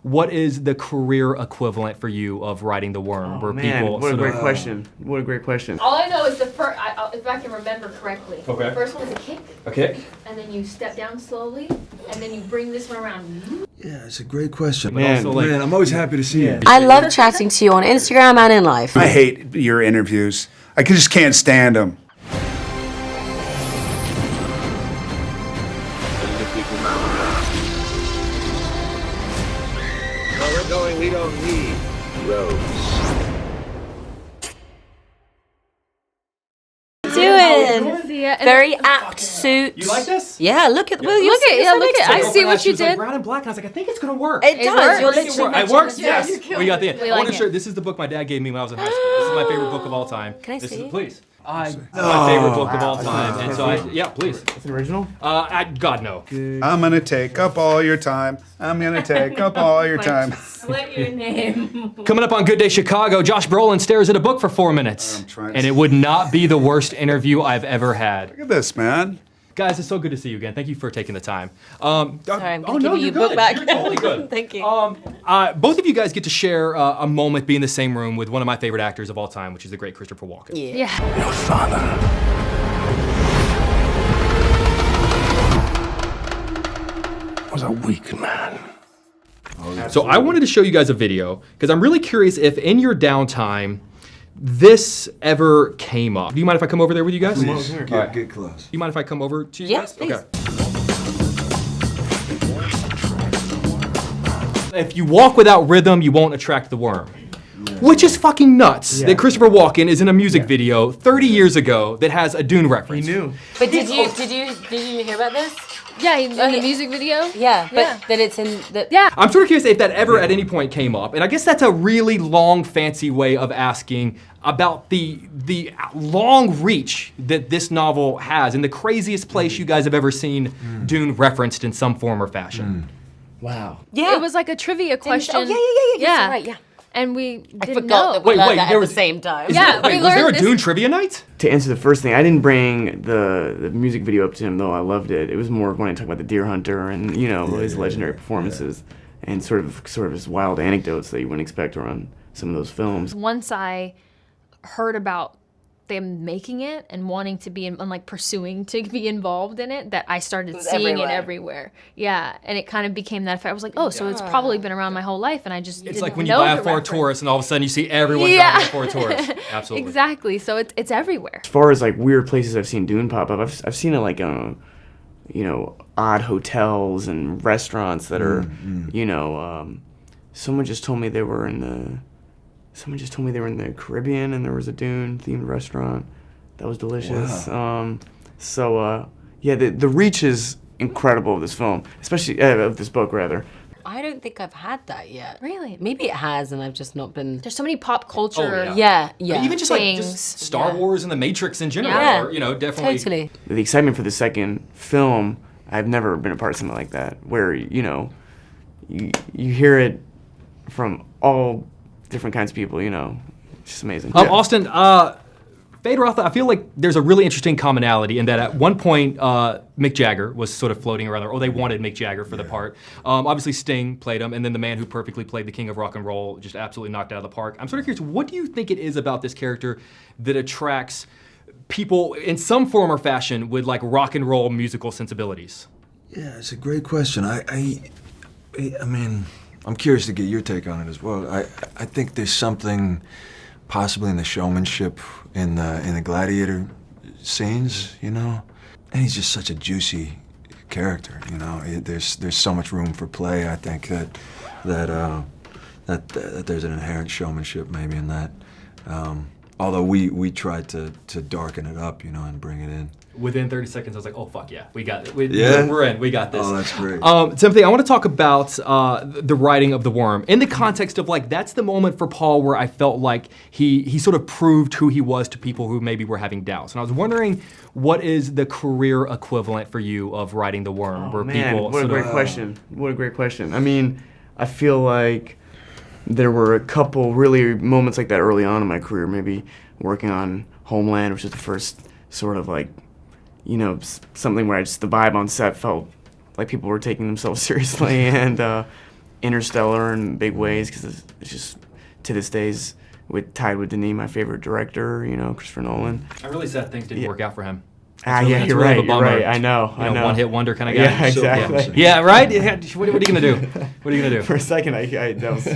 What is the career equivalent for you of writing The Worm? What a great question. What a great question. All I know is the first, if I can remember correctly, Okay. the first one is a kick. A kick? And then you step down slowly, and then you bring this one around. Yeah, it's a great question. Man, Man, I'm always happy to see you. I love chatting to you on Instagram and in life. I hate your interviews. I just can't stand them. Where we're going, we don't need roads. Doing very apt suit. You like this? Yeah, look at Look it. I see what you She was like, did. brown and black, and I was like, I think it's gonna work. It does. works. You're It literally It works. Yeah, Yes. you killed We got the it. end. We I want like to share. This is the book my dad gave me when I was in high school. This is my favorite book of all time. Can I This see? is, please. My favorite book of all time. And so yeah, please. It's an original? God no. I'm gonna take up all your time. I'm gonna take up all your time. Split your name. Coming up on Good Day Chicago, Josh Brolin stares at a book for 4 minutes. I'm trying to- And it would not be the worst interview I've ever had. Look at this, man. Guys, it's so good to see you again. Thank you for taking the time. Sorry, I'm Oh gonna no, give you you're your book good. back. You're totally good. Thank you. Both of you guys get to share a moment, be in the same room with one of my favorite actors of all time, which is the great Christopher Walken. Yeah. Your father was a weak man. So I wanted to show you guys a video because I'm really curious if in your downtime this ever came up. Do you mind if I come over there with you guys? Please, All right. get close. Do you mind if I come over to you Yes, guys? please. If you walk without rhythm, you won't attract the worm. Which is fucking nuts that Christopher Walken is in a music video 30 years ago that has a Dune reference. He knew. But did you hear about this? Yeah, in the music video. Yeah, but that it's in the. Yeah. I'm sort of curious if that ever at any point came up, and I guess that's a really long, fancy way of asking about the long reach that this novel has and the craziest place you guys have ever seen Dune referenced in some form or fashion. Wow. Yeah. It was like a trivia question. Oh yeah. Yes, you're right. Yeah. And we I didn't forgot know. that we Wait, learned wait, that there at was- the same time. Yeah. Wait, we was there a learned this- Dune trivia night? To answer the first thing, I didn't bring the music video up to him, though I loved it. It was more when I talk about the Deer Hunter and, you know, his legendary performances and sort of his wild anecdotes that you wouldn't expect around some of those films. Once I heard about them making it and wanting to be and like pursuing to be involved in it, that I started seeing it everywhere. Yeah, and it kind of became that effect. I was like, oh, so it's probably been around my whole life, and I just It's didn't like when you know buy a the Ford reference. Taurus and all of a sudden you see everyone Yeah. driving a Ford Taurus. Absolutely. Exactly. So it's everywhere. As far as like weird places I've seen Dune pop up, I've seen it like you know, odd hotels and restaurants that are, you know, someone just told me they were in the Caribbean and there was a Dune themed restaurant that was delicious. Yeah, the reach is incredible of this film, especially of this book rather. I don't think I've had that yet. Really? Maybe it has, and I've just not been. There's so many pop culture. Oh, Yeah. Even just like Things. Star Wars and the Matrix in general, Yeah. or, you know, definitely. Totally. The excitement for the second film, I've never been a part of something like that, where, you know, you hear it from all different kinds of people, you know. It's just amazing. Austin, Fade Roth, I feel like there's a really interesting commonality in that at one point, Mick Jagger was sort of floating around there. Oh, they wanted Mick Jagger for the part. Obviously, Sting played him, and then the man who perfectly played the king of rock and roll just absolutely knocked out of the park. I'm sort of curious, what do you think it is about this character that attracts people in some form or fashion with like rock and roll musical sensibilities? Yeah, it's a great question. I mean, I'm curious to get your take on it as well. I think there's something possibly in the showmanship in the gladiator scenes, you know, and he's just such a juicy character, you know. There's so much room for play. I think that there's an inherent showmanship maybe in that. Although we tried to darken it up, you know, and bring it in. Within 30 seconds, I was like, oh, fuck yeah, we got it. Yeah? We're in, we got this. Oh, that's great. Timothy, I want to talk about the writing of The Worm in the context of like, that's the moment for Paul where I felt like he sort of proved who he was to people who maybe were having doubts. And I was wondering, what is the career equivalent for you of writing The Worm? Where Man, people what a sort great of, question. What a great question. I mean, I feel like there were a couple really moments like that early on in my career, maybe working on Homeland, which was the first sort of like, you know, something where the vibe on set felt like people were taking themselves seriously, and Interstellar in big ways, because it's just, to this day, is tied with Denis, my favorite director, Christopher Nolan. I'm really sad things didn't work out for him. Yeah, you're really a right, bummer. I know. One-hit wonder kind of guy. Yeah, exactly. Yeah, right? Yeah, what are you going to do? What are you going to do? For a second, that was...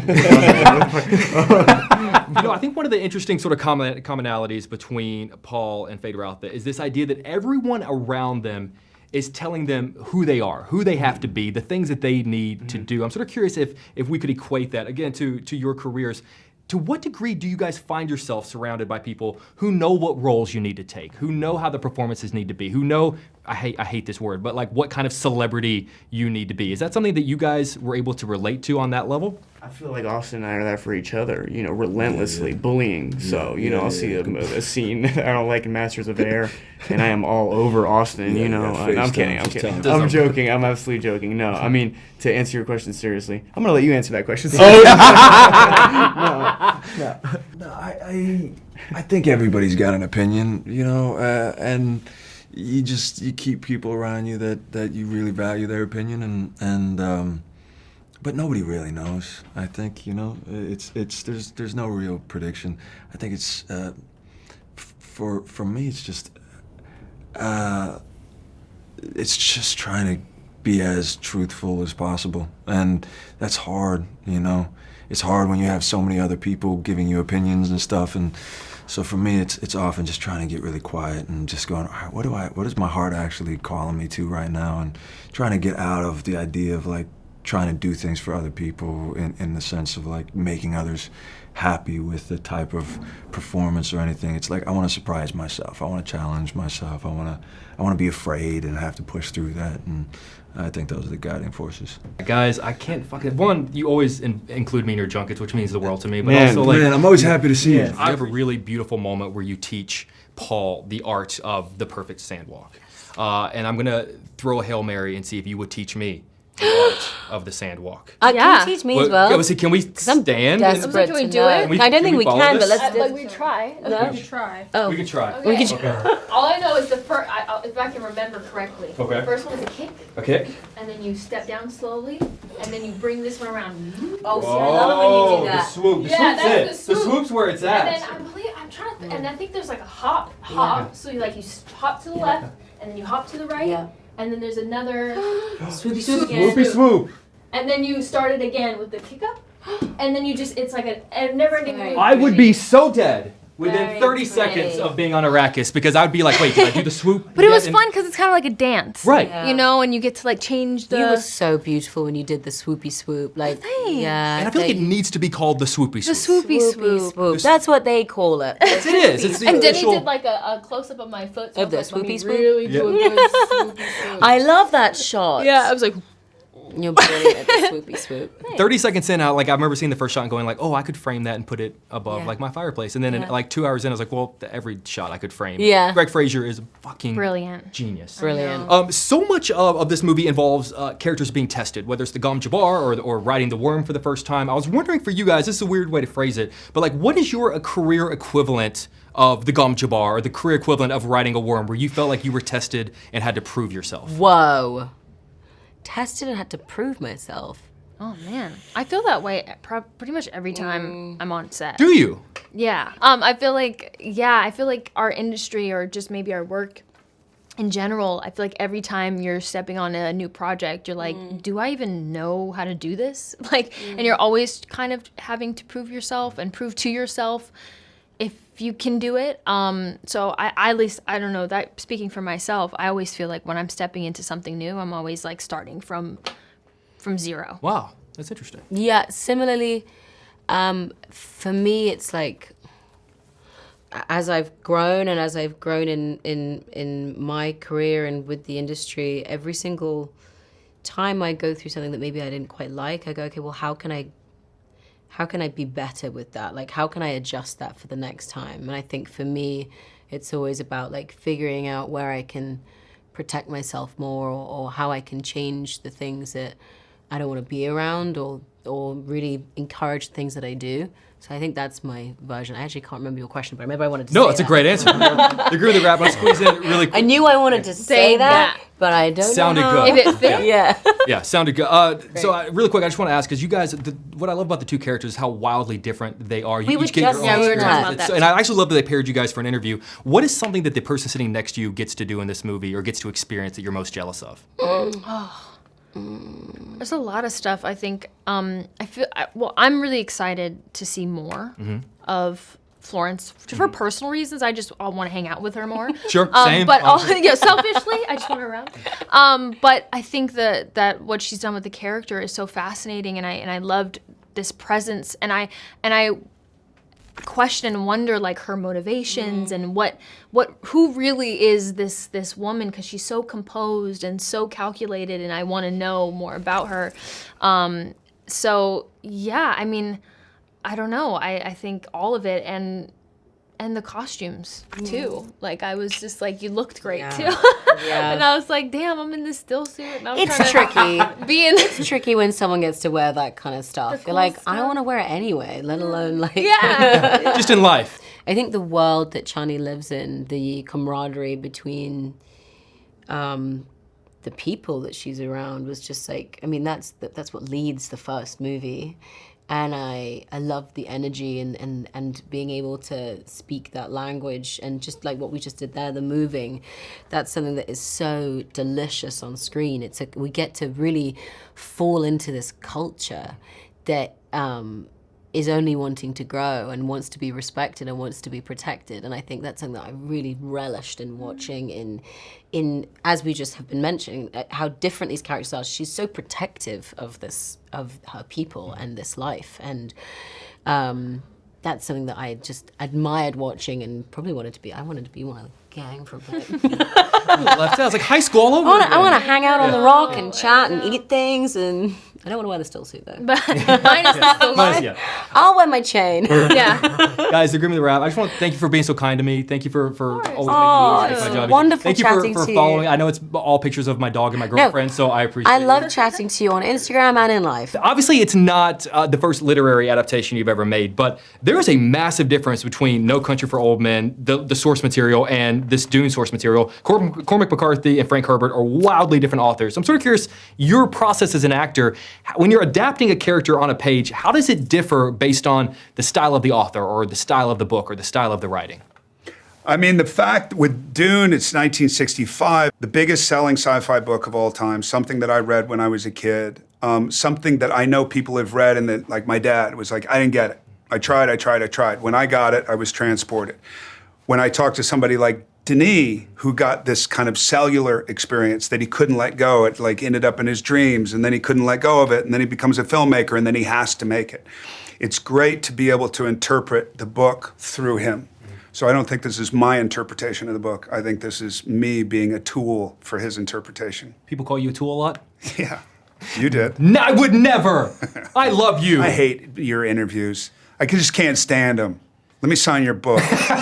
I think one of the interesting sort of commonalities between Paul and Fade Routha is this idea that everyone around them is telling them who they are, who they have to be, the things that they need to do. I'm sort of curious if we could equate that, again, to your careers. To what degree do you guys find yourself surrounded by people who know what roles you need to take, who know how the performances need to be, who know, I hate this word, but like what kind of celebrity you need to be? Is that something that you guys were able to relate to on that level? I feel like Austin and I are there for each other, relentlessly bullying. So, I'll see a scene that I don't like in Masters of Air, and I am all over Austin, I'm kidding. I'm joking. I'm absolutely joking. No, I mean, to answer your question seriously, I'm going to let you answer that question seriously. No, I think everybody's got an opinion, and you keep people around you that you really value their opinion, and but nobody really knows. I think there's no real prediction. I think it's for me it's just trying to be as truthful as possible, and that's hard. It's hard when you have so many other people giving you opinions and stuff, and so for me it's often just trying to get really quiet and just going, all right, what is my heart actually calling me to right now, and trying to get out of the idea of like trying to do things for other people in the sense of like making others happy with the type of performance or anything. It's like I want to surprise myself. I want to challenge myself. I want to be afraid and have to push through that. And I think those are the guiding forces. Guys, I can't fucking... One, you always include me in your junkets, which means the world to me. But also, like, I'm always happy to see you. I have a really beautiful moment where you teach Paul the art of the perfect sandwalk. And I'm going to throw a Hail Mary and see if you would teach me the art of the sandwalk. Can you teach me as well? Can we stand? Desperate Can we to do know. it? I don't think we follow can, this? but let's do Like it. we try. No? We try. Oh. We can try. Okay. We can try. All I know is the first, if I can remember correctly. Okay. The first one is a kick, A kick? and then you step down slowly, and then you bring this one around. Oh, see, I love it when you do the that. swoop. The Yeah, swoop's that's it. the swoop. The swoop's where it's And at. then I'm trying to, and I think there's like a hop. So you hop to the left, and then you hop to the right, Yeah. and then there's another Swoopy swoop again. Swoopy swoop. and then you start it again with the kick up, and then you just, it's like a never-ending loop. I would be so dead within Very 30 pretty. seconds of being on Arrakis because I'd be like, wait, did I do the swoop? But it was yet? fun because it's kind of like a dance. Right. Yeah. And you get to like change the... You were so beautiful when you did the swoopy swoop. Like, Thanks. yeah. And I feel like it needs to be called the swoopy The swoop. swoopy swoopy swoop. swoop. That's what they call it. It is. It's the And Denny official... did like a close-up of my foot. So Of the I was like, let me swoopy swoop? really do a good swoopy swoop. I love that shot. Yeah, I was like... You're brilliant at the swoopy swoop. 30 seconds in, I remember seeing the first shot and going like, oh, I could frame that and put it above Yeah. like my fireplace. And then Yeah. like 2 hours in, I was like, well, every shot I could frame. Yeah. Greg Fraser is a fucking Brilliant. genius. Brilliant. So much of this movie involves characters being tested, whether it's the Gom Jabbar or riding the worm for the first time. I was wondering for you guys, this is a weird way to phrase it, but like, what is your career equivalent of the Gom Jabbar or the career equivalent of riding a worm where you felt like you were tested and had to prove yourself? Whoa. Tested and had to prove myself. Oh, man. I feel that way pretty much every time I'm on set. Do you? Yeah. I feel like our industry or just maybe our work in general, I feel like every time you're stepping on a new project, you're like, do I even know how to do this? Like, and you're always kind of having to prove yourself and prove to yourself if you can do it. So I at least, I don't know, that speaking for myself, I always feel like when I'm stepping into something new, I'm always like starting from zero. Wow, that's interesting. Yeah, similarly, for me, it's like, as I've grown and as I've grown in my career and with the industry, every single time I go through something that maybe I didn't quite like, I go, okay, well, how can I be better with that? Like, how can I adjust that for the next time? And I think for me, it's always about like figuring out where I can protect myself more or how I can change the things that I don't want to be around or really encourage things that I do. So I think that's my version. I actually can't remember your question, but I remember I wanted to say No, it's a that. great answer. The agree with the rap. I'll squeeze in really quick. I knew I wanted to say that, but I don't Sounded know how. good. If it fit. Yeah. Yeah, sounded good. So really quick, I just want to ask, because you guys, what I love about the two characters is how wildly different they are. We You were each get just your own saying that. experience. about that And I actually love that they paired you guys for an interview. What is something that the person sitting next to you gets to do in this movie or gets to experience that you're most jealous of? There's a lot of stuff. I think I'm really excited to see more of Florence for personal reasons. I just want to hang out with her more. Sure, same. But selfishly, I just want her around. But I think that what she's done with the character is so fascinating, and I loved this presence, and I question and wonder like her motivations and who really is this woman, because she's so composed and so calculated, and I want to know more about her. So yeah, I mean, I don't know. I think all of it, and the costumes too. Like I was just like, you looked great too. Yeah. And I was like, damn, I'm in this still suit. And I'm It's trying tricky. to be in It's tricky when someone gets to wear that kind of stuff. The You're like, cool I stuff. want to wear it anyway, let alone like. yeah. Just in life. I think the world that Chani lives in, the camaraderie between the people that she's around was just like, I mean, that's what leads the first movie. And I love the energy and being able to speak that language, and just like what we just did there, the moving, that's something that is so delicious on screen. We get to really fall into this culture that is only wanting to grow and wants to be respected and wants to be protected. And I think that's something that I really relished in watching in as we just have been mentioning, how different these characters are. She's so protective of her people and this life. And that's something that I just admired watching and probably wanted to be. I wanted to be one of the gang for a bit. Left out. It's like high school all over I want to again. hang out on the rock and chat and eat things, and I don't want to wear the still suit though. But mine is the still Nice, suit. yeah. I'll wear my chain. Yeah. Guys, the agreement of the rap. I just want to thank you for being so kind to me. Thank you for always making Oh, me it's my job. wonderful Thank you chatting for to you. following. I know it's all pictures of my dog and my girlfriend, so I appreciate I it. love chatting to you on Instagram and in life. Obviously, it's not the first literary adaptation you've ever made, but there is a massive difference between No Country for Old Men, the source material, and this Dune source material. Cormac McCarthy and Frank Herbert are wildly different authors. I'm sort of curious, your process as an actor, when you're adapting a character on a page, how does it differ based on the style of the author or the style of the book or the style of the writing? I mean, the fact with Dune, it's 1965, the biggest selling sci-fi book of all time, something that I read when I was a kid, something that I know people have read, and that, like my dad was like, I didn't get it. I tried. When I got it, I was transported. When I talked to somebody like Denis, who got this kind of cellular experience that he couldn't let go, it like ended up in his dreams, and then he couldn't let go of it, and then he becomes a filmmaker, and then he has to make it. It's great to be able to interpret the book through him. So I don't think this is my interpretation of the book. I think this is me being a tool for his interpretation. People call you a tool a lot? Yeah, you did. No, I would never. I love you. I hate your interviews. I just can't stand them. Let me sign your book.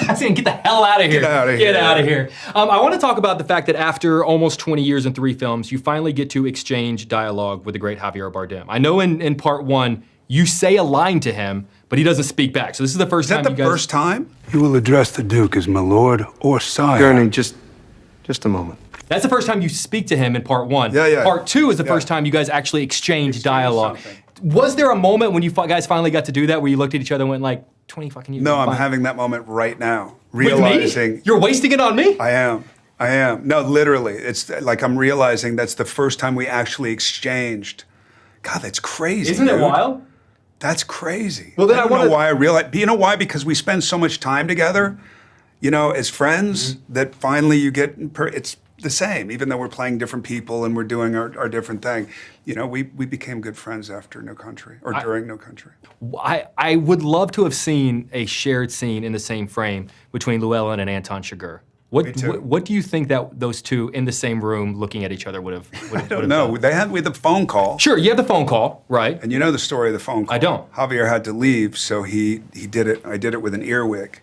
I'm saying get the hell out of here. Get outta here. Get out of here. I want to talk about the fact that after almost 20 years and 3 films, you finally get to exchange dialogue with the great Javier Bardem. I know in part 1, you say a line to him, but he doesn't speak back. So this is the first time Is that you the guys... first time? You will address the Duke as my lord or sire. Gurney, just a moment. That's the first time you speak to him in part 1. Yeah. Part 2 is the Yeah. first time you guys actually exchange dialogue. something. Was there a moment when you guys finally got to do that where you looked at each other and went like, 20 fucking years? No, I'm fine. having that moment right now. With Realizing me? You're wasting it on me? I am. No, literally. It's like I'm realizing that's the first time we actually exchanged. God, that's crazy. Isn't it dude. wild? That's crazy. Well, then I don't wanna- know why I realize. You know why? Because we spend so much time together, you know, as friends, that finally you get. It's the same, even though we're playing different people and we're doing our different thing. You know, we became good friends after No Country or during No Country. I would love to have seen a shared scene in the same frame between Llewellyn and Anton Chigurh. Me too. What do you think that those two in the same room looking at each other would have I don't know. We had the phone call. Sure, you have the phone call, right? And you know the story of the phone call. I don't. Javier had to leave, so he did it. I did it with an earwig,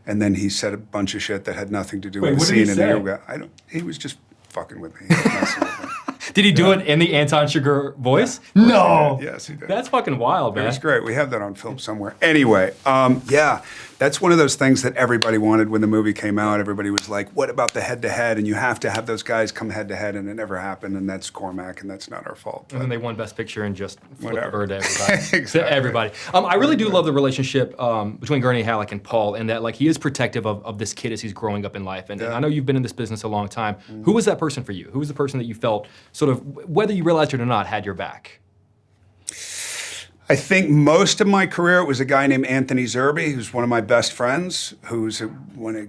and then he said a bunch of shit that had nothing to do with the what did he scene in say? the earwig. He was just fucking with me. He was messing with me. Did he do it in the Anton Chigurh voice? No. Yes, he did. That's fucking wild, man. It was great. We have that on film somewhere. Anyway, yeah, that's one of those things that everybody wanted when the movie came out. Everybody was like, what about the head-to-head? And you have to have those guys come head-to-head, and it never happened, and that's Cormac, and that's not our fault. And then they won Best Picture and just flipped the Whatever. bird to everybody. Exactly. To everybody. I really do love the relationship between Gurney Halleck and Paul, and that like he is protective of this kid as he's growing up in life. And I know you've been in this business a long time. Who was that person for you? Who was the person that you felt sort of, whether you realized it or not, had your back? I think most of my career it was a guy named Anthony Zerbe, who's one of my best friends, who's a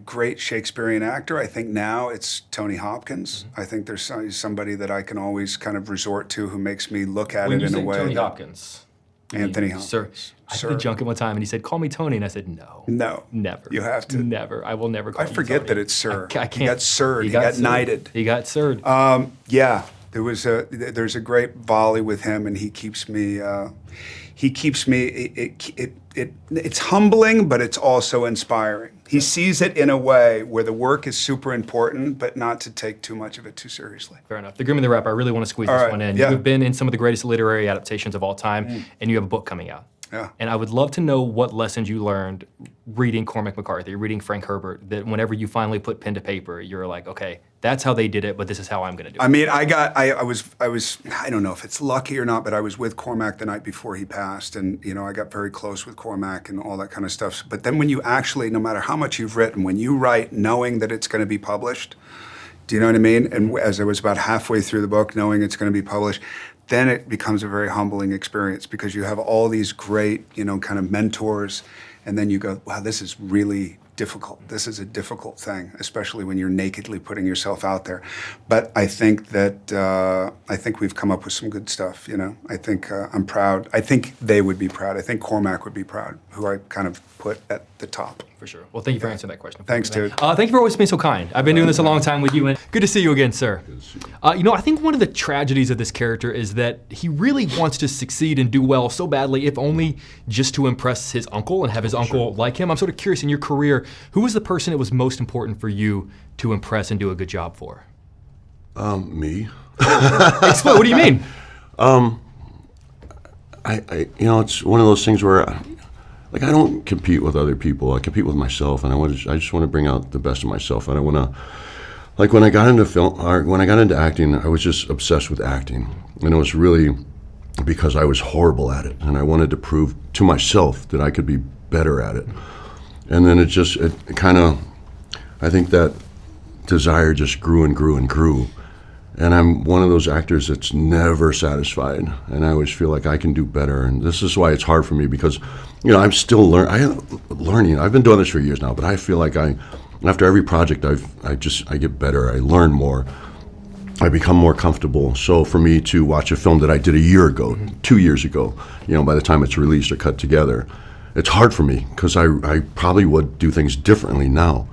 great Shakespearean actor. I think now it's Tony Hopkins. I think there's somebody that I can always kind of resort to who makes me look at it in a way. Tony that- Hopkins. Anthony Hopkins. Sir, I did a junket one time and he said, call me Tony. And I said, no. No. Never. You have to. Never. I will never call I you forget Tony. that it's Sir. I can't. He got Sir'd. He got Sir'd. knighted. He got Sir'd. Yeah, there's a great volley with him, and he keeps me. It's humbling, but it's also inspiring. He sees it in a way where the work is super important, but not to take too much of it too seriously. Fair enough. The Grim and the Rapper, I really want to squeeze All this right, one in. yeah. You've been in some of the greatest literary adaptations of all time, and you have a book coming out. Yeah. And I would love to know what lessons you learned reading Cormac McCarthy, reading Frank Herbert, that whenever you finally put pen to paper, you're like, okay, that's how they did it, but this is how I'm going to do it. I mean, I don't know if it's lucky or not, but I was with Cormac the night before he passed, and I got very close with Cormac and all that kind of stuff. But then when you actually, no matter how much you've written, when you write knowing that it's going to be published, do you know what I mean? And as I was about halfway through the book, knowing it's going to be published, then it becomes a very humbling experience because you have all these great, kind of mentors, and then you go, wow, this is really difficult. This is a difficult thing, especially when you're nakedly putting yourself out there. But I think that we've come up with some good stuff. I think I'm proud. I think they would be proud. I think Cormac would be proud, who I kind of put at the top. For sure. Well, thank you for answering that question. Thanks, dude. Thank you for always being so kind. I've been doing this a long time with you, and good to see you again, sir. I think one of the tragedies of this character is that he really wants to succeed and do well so badly, if only just to impress his uncle and have his uncle like him. I'm sort of curious, in your career, who was the person that was most important for you to impress and do a good job for? Me. Explain, what do you mean? It's one of those things where, I don't compete with other people. I compete with myself, and I just want to bring out the best of myself. And I want to, when I got into film, or when I got into acting, I was just obsessed with acting, and it was really because I was horrible at it, and I wanted to prove to myself that I could be better at it. And then it kind of, I think that desire just grew and grew and grew. And I'm one of those actors that's never satisfied, and I always feel like I can do better. And this is why it's hard for me because, I'm still learning. I've been doing this for years now, but I feel like after every project, I get better. I learn more. I become more comfortable. So for me to watch a film that I did a year ago, 2 years ago, by the time it's released or cut together, it's hard for me because I probably would do things differently now.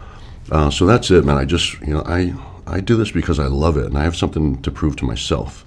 So that's it, man. I do this because I love it, and I have something to prove to myself.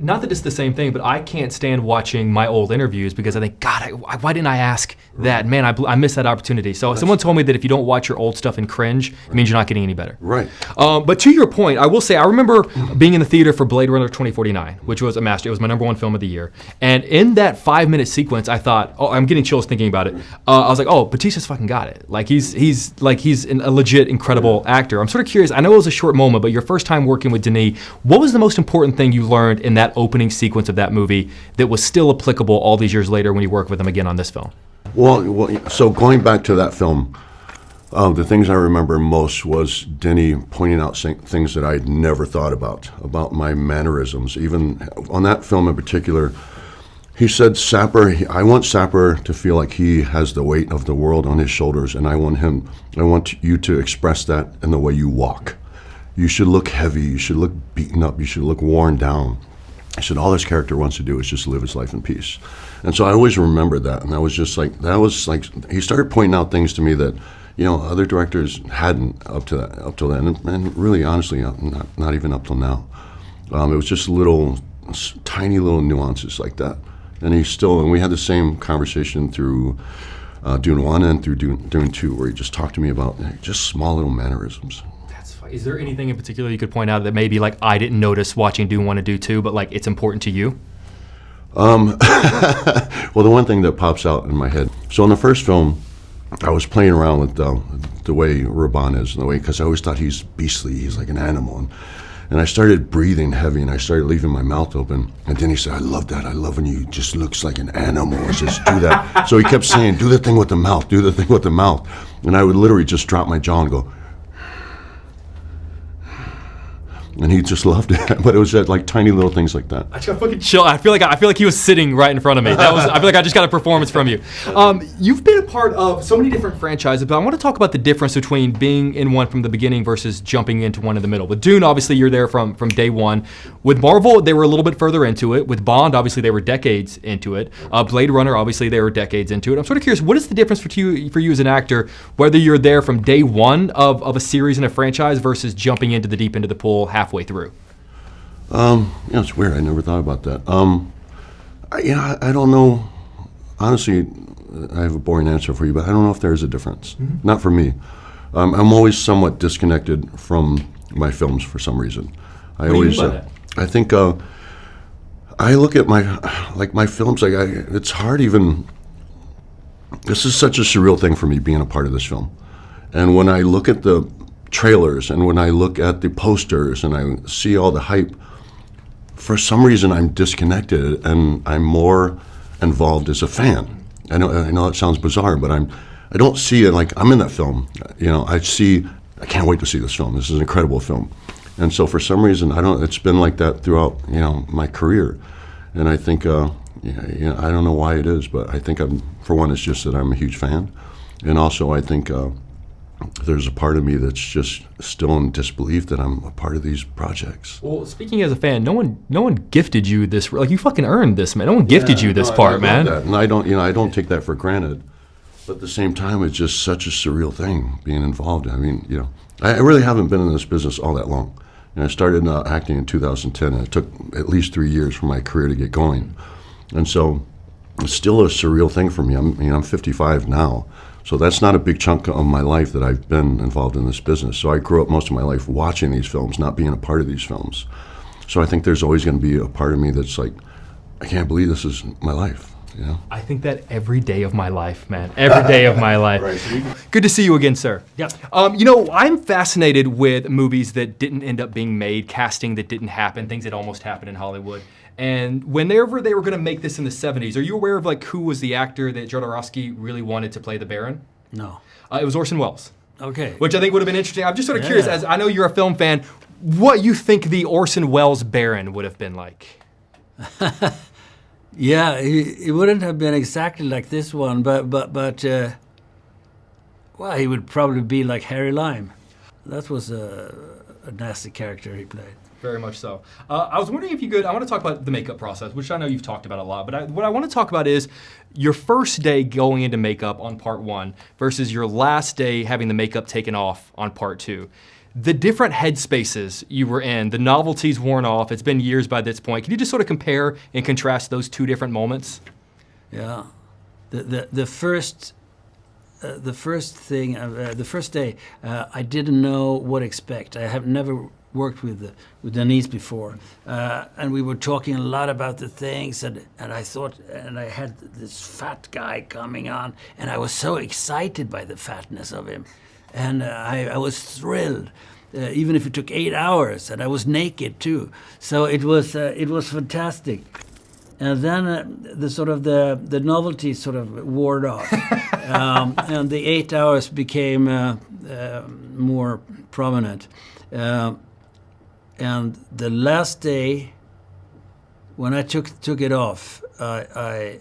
Not that it's the same thing, but I can't stand watching my old interviews because I think, God, why didn't I ask that? Man, I missed that opportunity. So someone told me that if you don't watch your old stuff and cringe, it means you're not getting any better. Right. But to your point, I will say, I remember being in the theater for Blade Runner 2049, which was a master. It was my #1 film of the year. And in that 5-minute sequence, I thought, I'm getting chills thinking about it. I was like, Bautista's fucking got it. He's a legit incredible actor. I'm sort of curious. I know it was a short moment, but your first time working with Denis, what was the most important thing you learned in that opening sequence of that movie that was still applicable all these years later when you work with him again on this film? Well, so going back to that film, the things I remember most was Denis pointing out things that I'd never thought about my mannerisms. Even on that film in particular, he said, I want Sapper to feel like he has the weight of the world on his shoulders, and I want you to express that in the way you walk. You should look heavy, you should look beaten up, you should look worn down. I said, all this character wants to do is just live his life in peace. And so I always remembered that. And that was he started pointing out things to me that, other directors hadn't up till then. And really, honestly, not even up till now. It was just tiny little nuances like that. And we had the same conversation through Dune 1 and through Dune 2, where he just talked to me about just small little mannerisms. Is there anything in particular you could point out that maybe like I didn't notice watching Dune 1 and Dune 2, but like it's important to you? Well, the one thing that pops out in my head. So in the first film, I was playing around with the way Raban is, because I always thought he's beastly. He's like an animal. And I started breathing heavy, and I started leaving my mouth open. And then he said, I love that. I love when you just looks like an animal. Just do that. So he kept saying, do the thing with the mouth. Do the thing with the mouth. And I would literally just drop my jaw and go, and he just loved it. But it was like tiny little things like that. I just got fucking chill. I feel like he was sitting right in front of me. I feel like I just got a performance from you. You've been a part of so many different franchises, but I want to talk about the difference between being in one from the beginning versus jumping into one in the middle. With Dune, obviously you're there from day one. With Marvel, they were a little bit further into it. With Bond, obviously they were decades into it. Blade Runner, obviously they were decades into it. I'm sort of curious, what is the difference for you as an actor, whether you're there from day one of a series and a franchise versus jumping into the deep end of the pool halfway through? It's weird. I never thought about that. I don't know. Honestly, I have a boring answer for you, but I don't know if there's a difference. Mm-hmm. Not for me. I'm always somewhat disconnected from my films for some reason. What do you mean by that? I think I look at my films. It's hard even. This is such a surreal thing for me being a part of this film, and when I look at the trailers and when I look at the posters and I see all the hype, for some reason I'm disconnected and I'm more involved as a fan. I know it sounds bizarre, but I don't see it like I'm in that film. I can't wait to see this film. This is an incredible film. And so for some reason it's been like that throughout my career. And I think I don't know why it is, but I think for one, it's just that I'm a huge fan. And also I think there's a part of me that's just still in disbelief that I'm a part of these projects. Well, speaking as a fan, no one gifted you this. Like, you fucking earned this, man. No one gifted you this part, man. That. And I don't take that for granted. But at the same time, it's just such a surreal thing being involved. I mean, I really haven't been in this business all that long. I started acting in 2010, and it took at least 3 years for my career to get going. And so it's still a surreal thing for me. I'm 55 now. So that's not a big chunk of my life that I've been involved in this business. So I grew up most of my life watching these films, not being a part of these films. So I think there's always going to be a part of me that's like, I can't believe this is my life. I think that every day of my life, man. Every day of my life. Right. Good to see you again, sir. Yeah. I'm fascinated with movies that didn't end up being made, casting that didn't happen, things that almost happened in Hollywood. And whenever they were going to make this in the 70s, are you aware of who was the actor that Jodorowsky really wanted to play the Baron? No. It was Orson Welles. Okay. Which I think would have been interesting. I'm just sort of curious, as I know you're a film fan, what you think the Orson Welles Baron would have been like. Yeah, he wouldn't have been exactly like this one, but he would probably be like Harry Lime. That was a nasty character he played. Very much so. I was wondering if you could, I want to talk about the makeup process, which I know you've talked about a lot, but what I want to talk about is your first day going into makeup on part 1 versus your last day having the makeup taken off on part 2. The different headspaces you were in, the novelty's worn off, it's been years by this point. Can you just sort of compare and contrast those two different moments? Yeah. The first day, I didn't know what to expect. I have never worked with Denise before, and we were talking a lot about the things, and I thought, and I had this fat guy coming on, and I was so excited by the fatness of him, and I was thrilled, even if it took 8 hours, and I was naked too. So it was fantastic. And then the novelty sort of wore off, and the 8 hours became more prominent. And the last day, when I took it off, I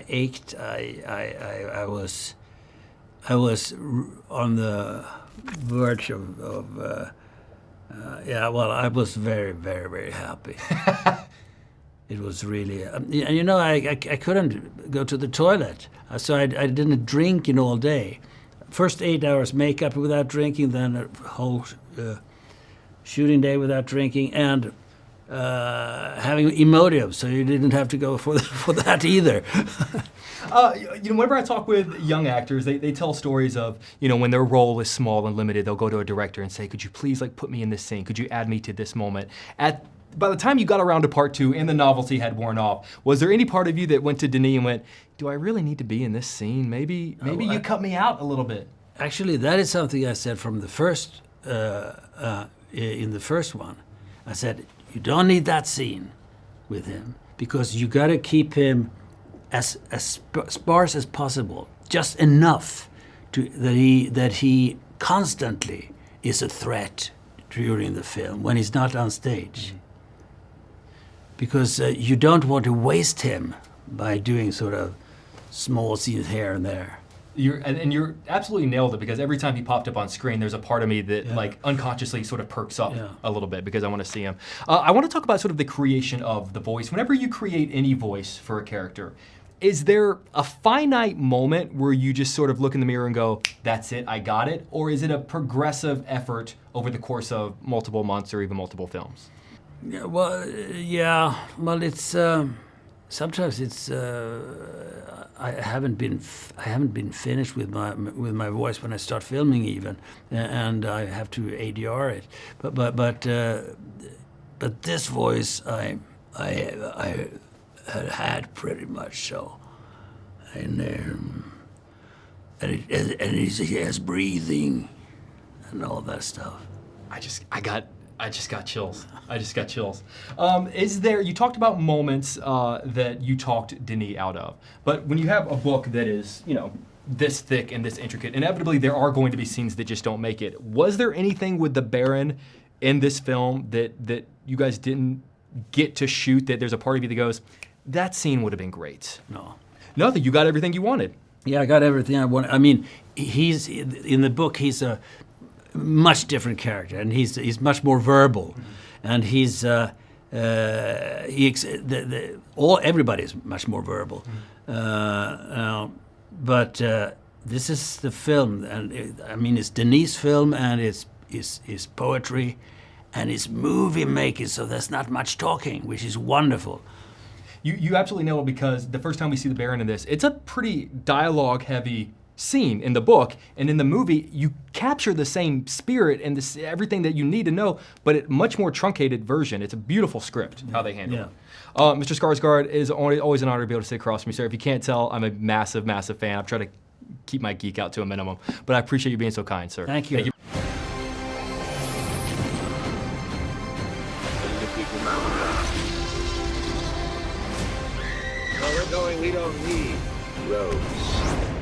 ached. I was on the verge of I was very, very, very happy. It was really, I couldn't go to the toilet, so I didn't drink in all day. First 8 hours makeup without drinking, then a whole shooting day without drinking, and having emotive, so you didn't have to go for that either. Whenever I talk with young actors, they tell stories of, when their role is small and limited, they'll go to a director and say, could you please put me in this scene? Could you add me to this moment? By the time you got around to part 2 and the novelty had worn off, was there any part of you that went to Denis and went, do I really need to be in this scene? Maybe you cut me out a little bit. Actually, that is something I said from the first, in the first one. I said, you don't need that scene with him because you got to keep him as sparse as possible, just enough that he constantly is a threat during the film when he's not on stage. Because you don't want to waste him by doing sort of small scenes here and there. You're absolutely nailed it, because every time he popped up on screen, there's a part of me that unconsciously sort of perks up a little bit because I want to see him. I want to talk about sort of the creation of the voice. Whenever you create any voice for a character, is there a finite moment where you just sort of look in the mirror and go, that's it, I got it? Or is it a progressive effort over the course of multiple months or even multiple films? Well, it's sometimes it's I haven't been finished with my voice when I start filming even, and I have to ADR it. But this voice I had pretty much so, and he has breathing and all that stuff. I just got chills. Is there, you talked about moments that you talked Denis out of, but when you have a book that is, this thick and this intricate, inevitably there are going to be scenes that just don't make it. Was there anything with the Baron in this film that you guys didn't get to shoot, that there's a part of you that goes, that scene would have been great? No. Nothing, you got everything you wanted. Yeah, I got everything I wanted. I mean, he's, in the book, he's a much different character, and he's much more verbal, and everybody's much more verbal. But this is the film, and it's Denis' film, and it's poetry, and it's movie making, so there's not much talking, which is wonderful. You absolutely know it, because the first time we see the Baron in this, it's a pretty dialogue-heavy scene in the book, and in the movie you capture the same spirit and everything that you need to know, but a much more truncated version. It's a beautiful script how they handle it. Mr. Skarsgård, is always an honor to be able to sit across from you, sir. If you can't tell, I'm a massive fan. I'm trying to keep my geek out to a minimum, but I appreciate you being so kind, sir. Thank you. Where we're going, we don't need roads.